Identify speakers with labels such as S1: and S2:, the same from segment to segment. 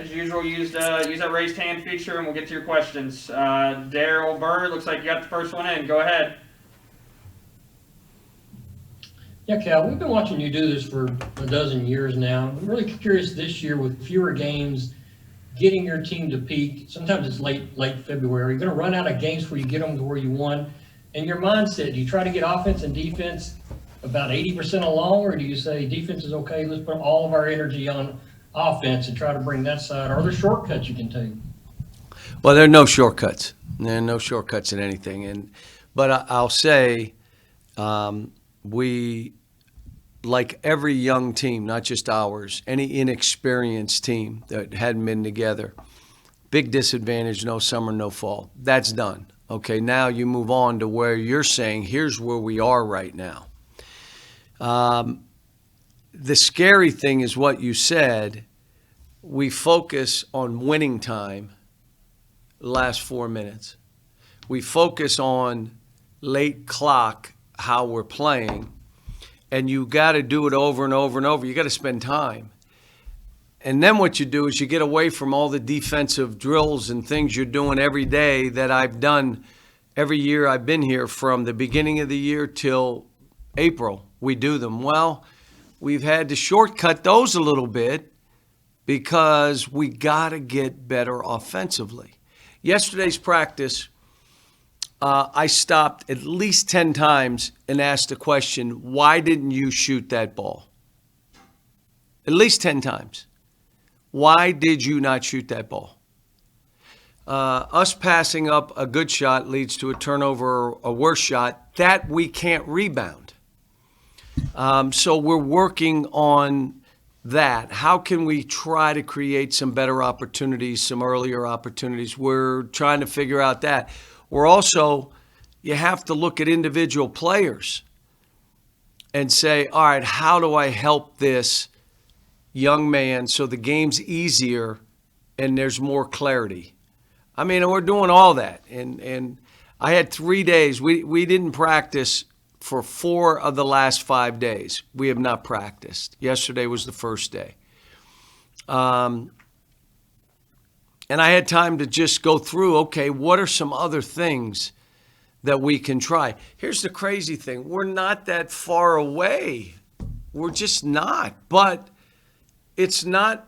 S1: as usual, use that raised hand feature, and we'll get to your questions. Daryl Bird, looks like you got the first one in. Go ahead.
S2: Yeah, Cal, we've been watching you do this for a dozen years now. I'm really curious this year with fewer games, getting your team to peak. Sometimes it's late February. You're going to run out of games where you get them to where you want. And your mindset, do you try to get offense and defense about 80% along, or do you say defense is okay, let's put all of our energy on offense and try to bring that side? Are there shortcuts you can take?
S3: Well, there are no shortcuts. There are no shortcuts in anything. But I'll say we, like every young team, not just ours, any inexperienced team that hadn't been together, big disadvantage, no summer, no fall. That's done. Okay, now you move on to where you're saying, here's where we are right now. The scary thing is what you said. We focus on winning time last 4 minutes. We focus on late clock, how we're playing, and you got to do it over and over and over. You got to spend time. And then what you do is you get away from all the defensive drills and things you're doing every day that I've done every year I've been here from the beginning of the year till April. We do them. Well, we've had to shortcut those a little bit because we got to get better offensively. Yesterday's practice, I stopped at least 10 times and asked the question, why didn't you shoot that ball? At least 10 times. Why did you not shoot that ball? Us passing up a good shot leads to a turnover or a worse shot. That we can't rebound. So we're working on that. How can we try to create some better opportunities, some earlier opportunities? We're trying to figure out that. We're also, you have to look at individual players and say, all right, how do I help this young man so the game's easier and there's more clarity? I mean, we're doing all that. And I had 3 days. We didn't practice for 4 of the last 5 days. We have not practiced. Yesterday was the first day. And I had time to just go through, okay, what are some other things that we can try? Here's the crazy thing. We're not that far away. We're just not. But it's not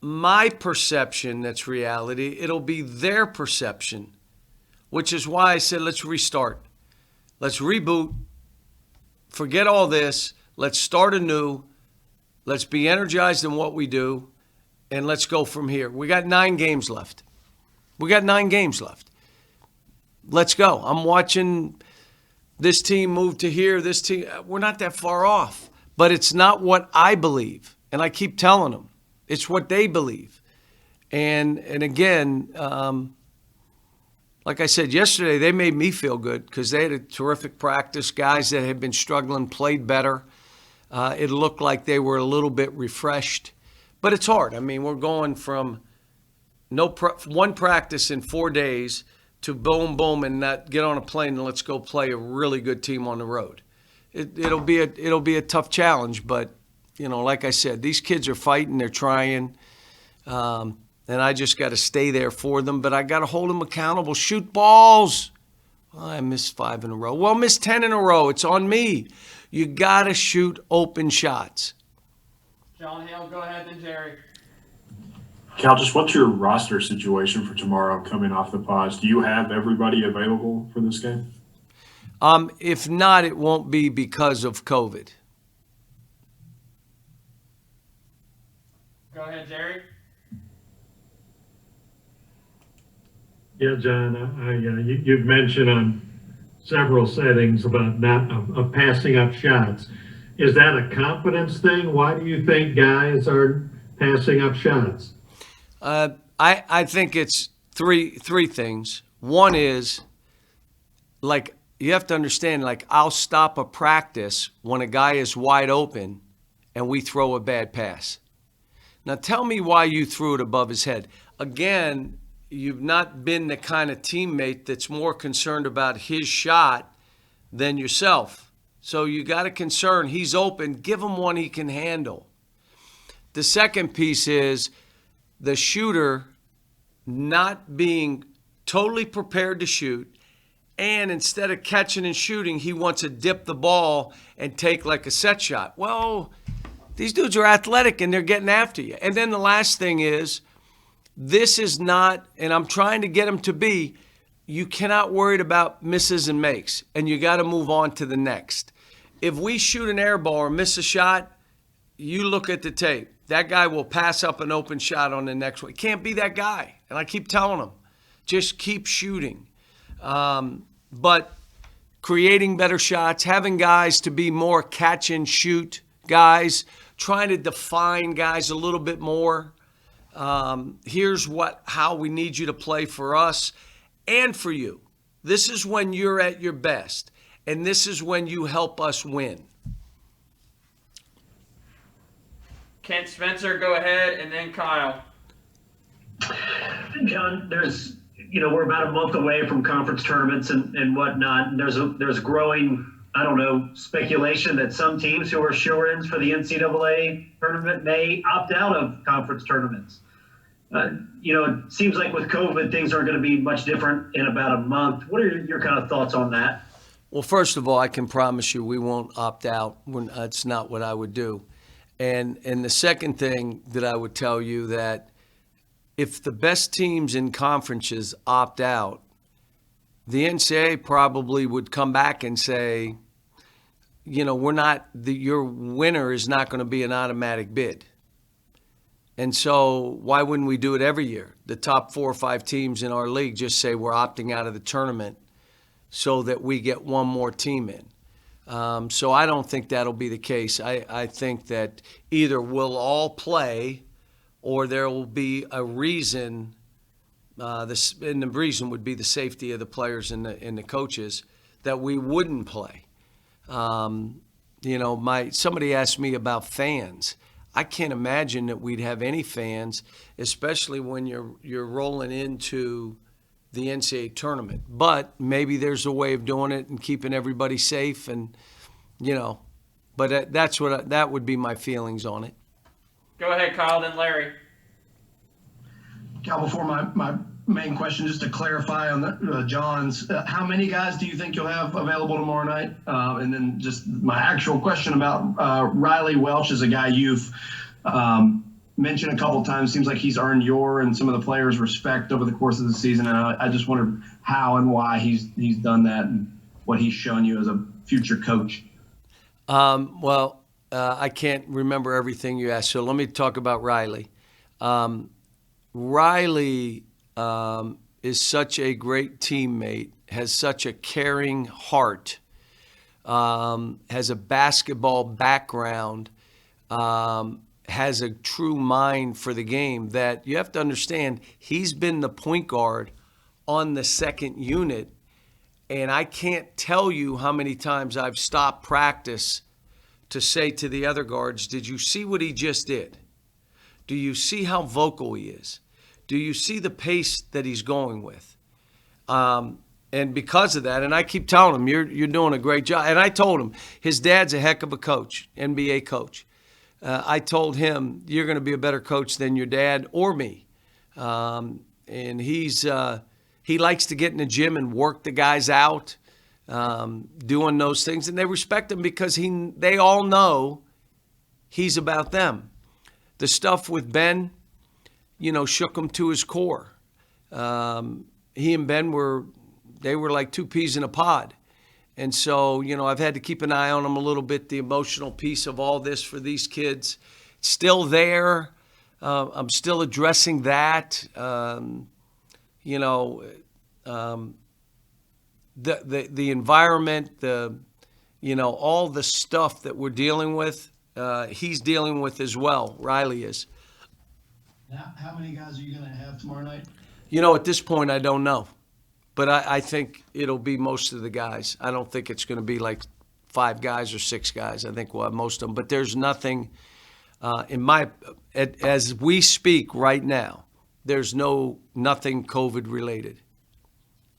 S3: my perception that's reality. It'll be their perception, which is why I said, let's restart. Let's reboot. Forget all this. Let's start anew. Let's be energized in what we do. And let's go from here. We got 9 games left. Let's go. I'm watching this team move to here, this team. We're not that far off. But it's not what I believe. And I keep telling them. It's what they believe. And again, like I said yesterday, they made me feel good because they had a terrific practice. Guys that had been struggling played better. It looked like they were a little bit refreshed. But it's hard. I mean, we're going from one practice in 4 days to boom, boom, and not get on a plane and let's go play a really good team on the road. It'll be a tough challenge, but you know, like I said, these kids are fighting. They're trying, and I just got to stay there for them. But I got to hold them accountable. Shoot balls. Well, I missed 5 in a row. Well, missed 10 in a row. It's on me. You got to shoot open shots.
S1: John Hale, go ahead, then Jerry.
S4: Cal, just what's your roster situation for tomorrow coming off the pause? Do you have everybody available for this game?
S3: If not, it won't be because of COVID.
S1: Go ahead, Jerry.
S5: Yeah, John, you've mentioned on several settings about not of passing up shots. Is that a confidence thing? Why do you think guys are passing up shots?
S3: I think it's three things. One is, like, you have to understand, like, I'll stop a practice when a guy is wide open and we throw a bad pass. Now tell me why you threw it above his head. Again, you've not been the kind of teammate that's more concerned about his shot than yourself. So you got to concern, he's open, give him one he can handle. The second piece is the shooter not being totally prepared to shoot, and instead of catching and shooting, he wants to dip the ball and take like a set shot. Well, these dudes are athletic and they're getting after you. And then the last thing is, this is not, and I'm trying to get them to be, you cannot worry about misses and makes, and you got to move on to the next. If we shoot an air ball or miss a shot, you look at the tape. That guy will pass up an open shot on the next one. Can't be that guy. And I keep telling him, just keep shooting. But creating better shots, having guys to be more catch and shoot guys, trying to define guys a little bit more. Here's how we need you to play for us and for you. This is when you're at your best, and this is when you help us win.
S1: Kent Spencer, go ahead, and then Kyle.
S6: John, we're about a month away from conference tournaments and whatnot. And there's growing, speculation that some teams who are shoo-ins for the NCAA tournament may opt out of conference tournaments. It seems like with COVID, things aren't going to be much different in about a month. What are your kind of thoughts on that?
S3: Well, first of all, I can promise you we won't opt out. That's not what I would do. And the second thing that I would tell you, that if the best teams in conferences opt out, the NCAA probably would come back and say, your winner is not going to be an automatic bid. And so why wouldn't we do it every year? The top 4 or 5 teams in our league just say we're opting out of the tournament so that we get one more team in. So I don't think that'll be the case. I think that either we'll all play or there will be a reason, and the reason would be the safety of the players and the coaches, that we wouldn't play. Somebody asked me about fans. I can't imagine that we'd have any fans, especially when you're rolling into the NCAA tournament. But maybe there's a way of doing it and keeping everybody safe, and but that would be my feelings on it.
S1: Go ahead, Kyle, then Larry.
S7: Cal, before my main question, just to clarify on John's, how many guys do you think you'll have available tomorrow night? And then just my actual question about Riley Welch is a guy you've mentioned a couple of times. Seems like he's earned your and some of the players' respect over the course of the season. And I just wondered how and why he's done that and what he's shown you as a future coach.
S3: I can't remember everything you asked, so let me talk about Riley. Riley is such a great teammate, has such a caring heart, has a basketball background, has a true mind for the game, that you have to understand he's been the point guard on the second unit, and I can't tell you how many times I've stopped practice to say to the other guards, did you see what he just did? Do you see how vocal he is? Do you see the pace that he's going with? And because of that, and I keep telling him, you're doing a great job. And I told him, his dad's a heck of a coach, NBA coach. I told him, you're going to be a better coach than your dad or me. And he likes to get in the gym and work the guys out, doing those things. And they respect him because they all know he's about them. The stuff with Ben, shook him to his core. He and Ben were like 2 peas in a pod. And so, I've had to keep an eye on him a little bit. The emotional piece of all this for these kids, it's still there. I'm still addressing that. The environment, all the stuff that we're dealing with, he's dealing with as well. Riley is.
S7: Now, how many guys are you going to have tomorrow night?
S3: At this point, I don't know. But I think it'll be most of the guys. I don't think it's going to be like 5 guys or 6 guys. I think we'll have most of them. But there's nothing, as we speak right now, there's nothing COVID related.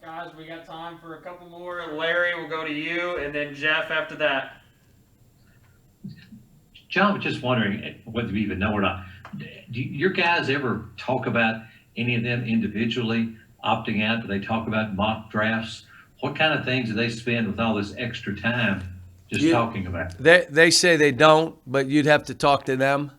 S1: Guys, we got time for a couple more. Larry, we'll go to you, and then Jeff after that.
S8: John was just wondering whether you even know or not. Do your guys ever talk about any of them individually opting out? Do they talk about mock drafts? What kind of things do they spend with all this extra time just talking about?
S3: They say they don't, but you'd have to talk to them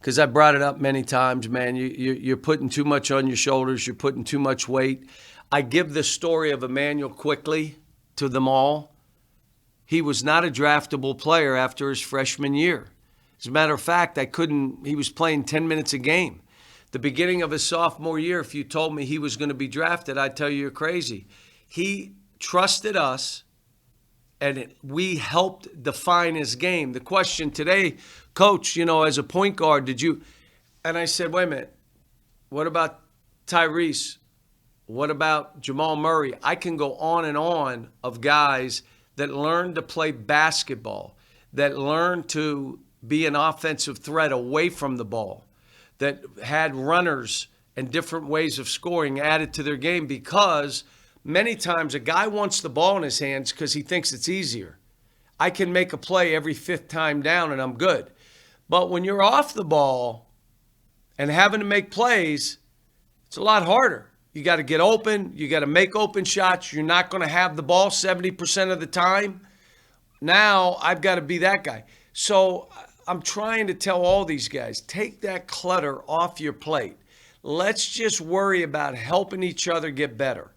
S3: because I brought it up many times, man. You're putting too much on your shoulders. You're putting too much weight. I give the story of Emmanuel quickly to them all. He was not a draftable player after his freshman year. As a matter of fact, he was playing 10 minutes a game. The beginning of his sophomore year, if you told me he was going to be drafted, I'd tell you you're crazy. He trusted us, and we helped define his game. The question today, Coach, as a point guard, and I said, wait a minute, what about Tyrese? What about Jamal Murray? I can go on and on of guys that learned to play basketball, that learned to be an offensive threat away from the ball, that had runners and different ways of scoring added to their game, because many times a guy wants the ball in his hands because he thinks it's easier. I can make a play every fifth time down and I'm good. But when you're off the ball and having to make plays, it's a lot harder. You got to get open. You got to make open shots. You're not going to have the ball 70% of the time. Now I've got to be that guy. So I'm trying to tell all these guys, take that clutter off your plate. Let's just worry about helping each other get better.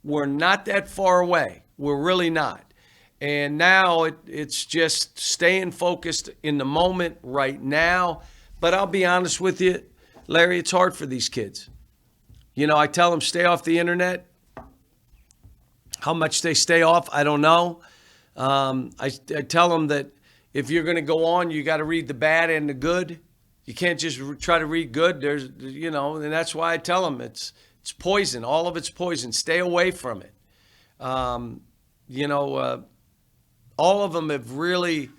S3: We're not that far away. We're really not. And now it's just staying focused in the moment right now. But I'll be honest with you, Larry, it's hard for these kids. I tell them stay off the internet. How much they stay off, I don't know. I tell them that if you're going to go on, you got to read the bad and the good. You can't just try to read good. And that's why I tell them it's poison. All of it's poison. Stay away from it. All of them have really,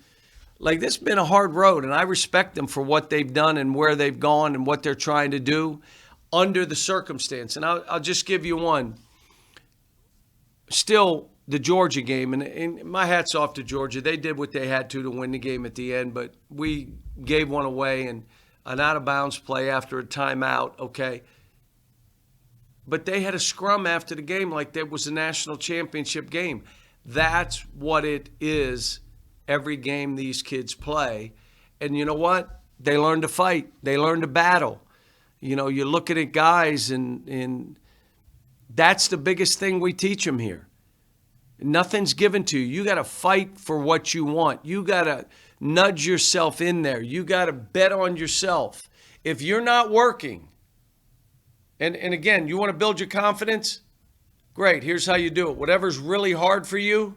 S3: this has been a hard road, and I respect them for what they've done and where they've gone and what they're trying to do under the circumstance. And I'll just give you one. Still, the Georgia game, and my hat's off to Georgia. They did what they had to win the game at the end, but we gave one away and an out-of-bounds play after a timeout, okay. But they had a scrum after the game like that was a national championship game. That's what it is every game these kids play. And you know what? They learn to fight. They learn to battle. You look at it, guys, and that's the biggest thing we teach them here. Nothing's given to you. You got to fight for what you want. You got to nudge yourself in there. You got to bet on yourself. If you're not working, and again, you want to build your confidence? Great. Here's how you do it. Whatever's really hard for you,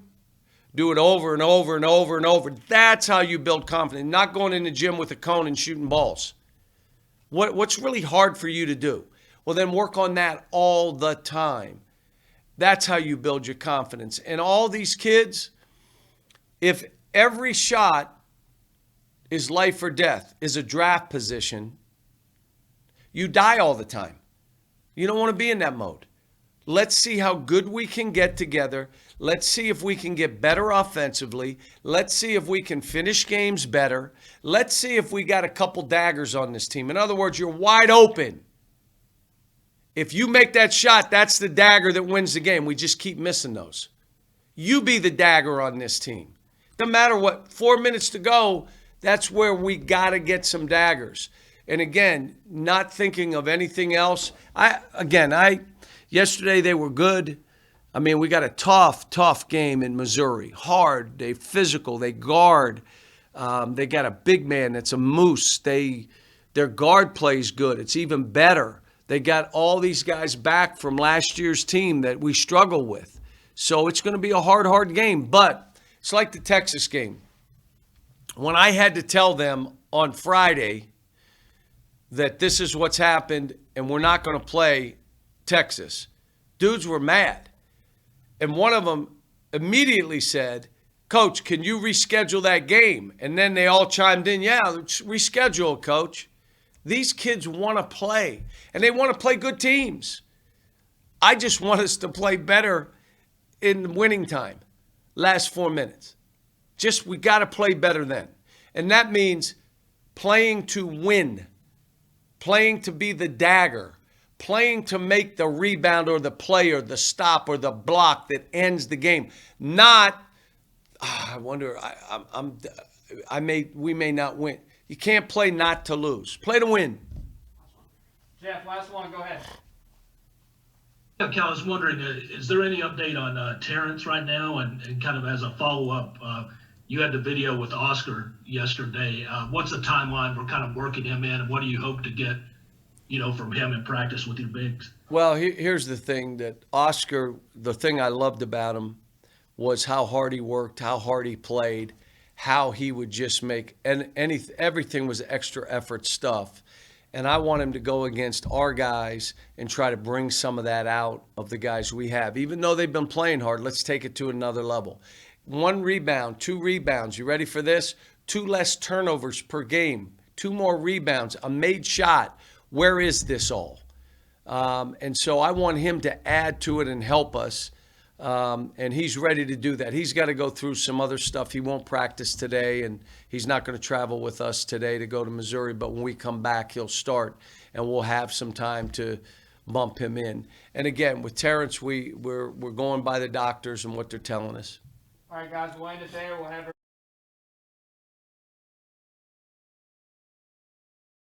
S3: do it over and over and over and over. That's how you build confidence. Not going in the gym with a cone and shooting balls. What's really hard for you to do? Well, then work on that all the time. That's how you build your confidence. And all these kids, if every shot is life or death, is a draft position, you die all the time. You don't want to be in that mode. Let's see how good we can get together. Let's see if we can get better offensively. Let's see if we can finish games better. Let's see if we got a couple daggers on this team. In other words, you're wide open. If you make that shot, that's the dagger that wins the game. We just keep missing those. You be the dagger on this team. No matter what, 4 minutes to go, that's where we got to get some daggers. And again, not thinking of anything else. Yesterday they were good. I mean, we got a tough game in Missouri. Hard, they physical, they guard. They got a big man that's a moose. Their guard plays good. It's even better. They got all these guys back from last year's team that we struggle with. So it's going to be a hard game. But it's like the Texas game. When I had to tell them on Friday that this is what's happened and we're not going to play Texas, dudes were mad. And one of them immediately said, Coach, can you reschedule that game? And then they all chimed in, yeah, reschedule, Coach. These kids want to play, and they want to play good teams. I just want us to play better in winning time, last 4 minutes. We got to play better then. And that means playing to win, playing to be the dagger, playing to make the rebound or the play or the stop or the block that ends the game. Not, I wonder, we may not win. You can't play not to lose. Play to win.
S1: Jeff, last one. Go ahead.
S9: Yeah, Cal, I was wondering, is there any update on Terrence right now? And kind of as a follow-up, you had the video with Oscar yesterday. What's the timeline for kind of working him in, and what do you hope to get, from him in practice with your bigs?
S3: Well, here's the thing that Oscar, the thing I loved about him was how hard he worked, how hard he played, how he would just make, and everything was extra effort stuff. And I want him to go against our guys and try to bring some of that out of the guys we have. Even though they've been playing hard, let's take it to another level. 1 rebound, 2 rebounds. You ready for this? 2 less turnovers per game, 2 more rebounds, a made shot. Where is this all? And so I want him to add to it and help us. And he's ready to do that. He's got to go through some other stuff. He won't practice today, and he's not going to travel with us today to go to Missouri. But when we come back, he'll start, and we'll have some time to bump him in. And again, with Terrence, we're going by the doctors and what they're telling us.
S1: All right, guys, we'll end it there. We'll have